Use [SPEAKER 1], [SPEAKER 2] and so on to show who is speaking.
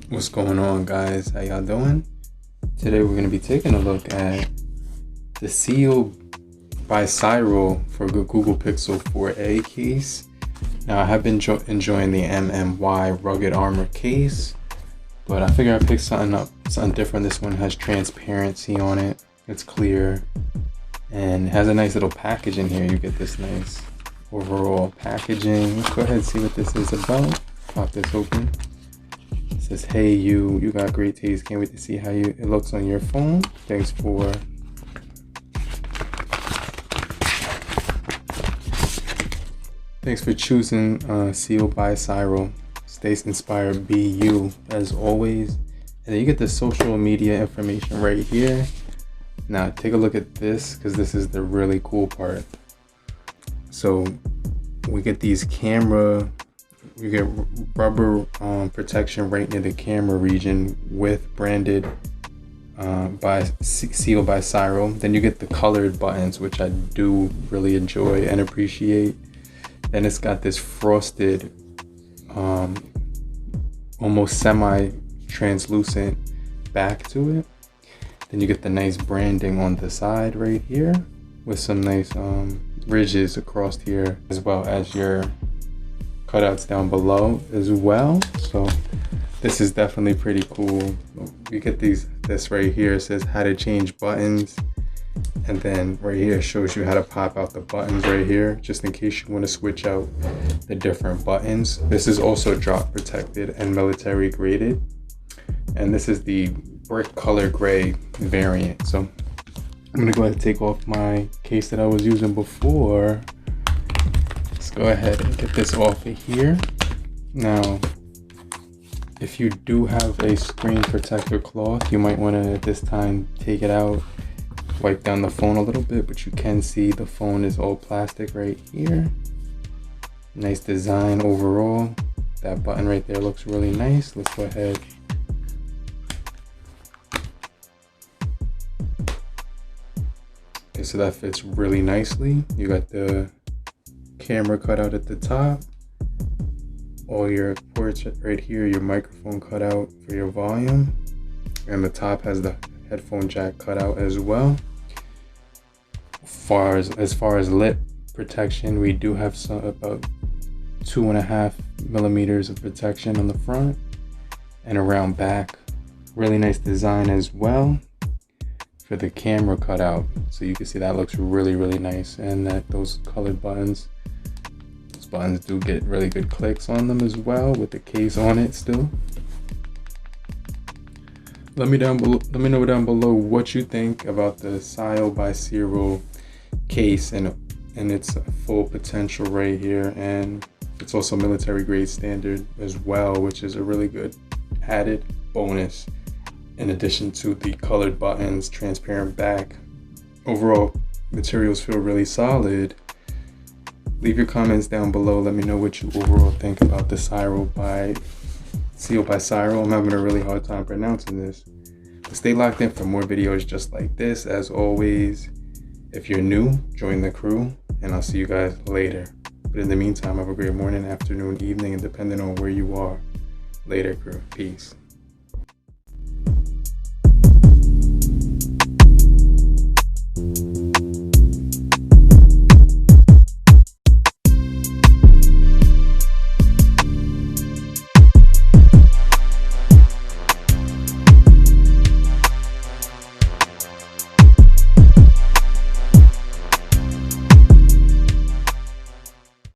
[SPEAKER 1] What's going on, guys? How y'all doing? Today we're going to be taking a look at the Ciel by Cyrill for the Google Pixel 4a case. Now I have been enjoying the MMY rugged armor case, but I figured I'd pick something different. This one has transparency on it. It's clear and it has a nice little package in here. You get this nice overall packaging. Let's go ahead and see what this is about. Pop this open. It says, "Hey you got great taste. Can't wait to see how it looks on your phone. Thanks for choosing Ciel by Cyrill. Stay inspired, be you as always." And then you get the social media information right here. Now take a look at this, because this is the really cool part. So we get these we get rubber protection right near the camera region with branded by Ciel by Cyrill. Then you get the colored buttons, which I do really enjoy and appreciate. Then it's got this frosted, almost semi-translucent back to it. Then you get the nice branding on the side right here with some nice ridges across here, as well as your cutouts down below as well. So this is definitely pretty cool. We get this right here. It says how to change buttons, and then right here shows you how to pop out the buttons right here, just in case you want to switch out the different buttons. This is also drop protected and military graded, and this is the brick color gray variant. So I'm gonna go ahead and take off my case that I was using before. Let's go ahead and get this off of here. Now, if you do have a screen protector cloth, you might want to at this time take it out, wipe down the phone a little bit, but you can see the phone is all plastic right here. Nice design overall. That button right there looks really nice. Let's go ahead. Okay, so that fits really nicely. You got the camera cut out at the top, all your ports right here, your microphone cut out for your volume, and the top has the headphone jack cut out as well. As far as lip protection, we do have about 2.5 millimeters of protection on the front and around back. Really nice design as well for the camera cutout, so you can see that looks really nice. And that those colored buttons do get really good clicks on them as well, with the case on it still. Let me know down below what you think about the Ciel by Cyrill case and its full potential right here. And it's also military grade standard as well, which is a really good added bonus, in addition to the colored buttons, transparent back. Overall, materials feel really solid. Leave your comments down below. Let me know what you overall think about the Ciel by Cyrill. I'm having a really hard time pronouncing this. But stay locked in for more videos just like this. As always, if you're new, join the crew, and I'll see you guys later. But in the meantime, have a great morning, afternoon, evening, and depending on where you are. Later, crew. Peace.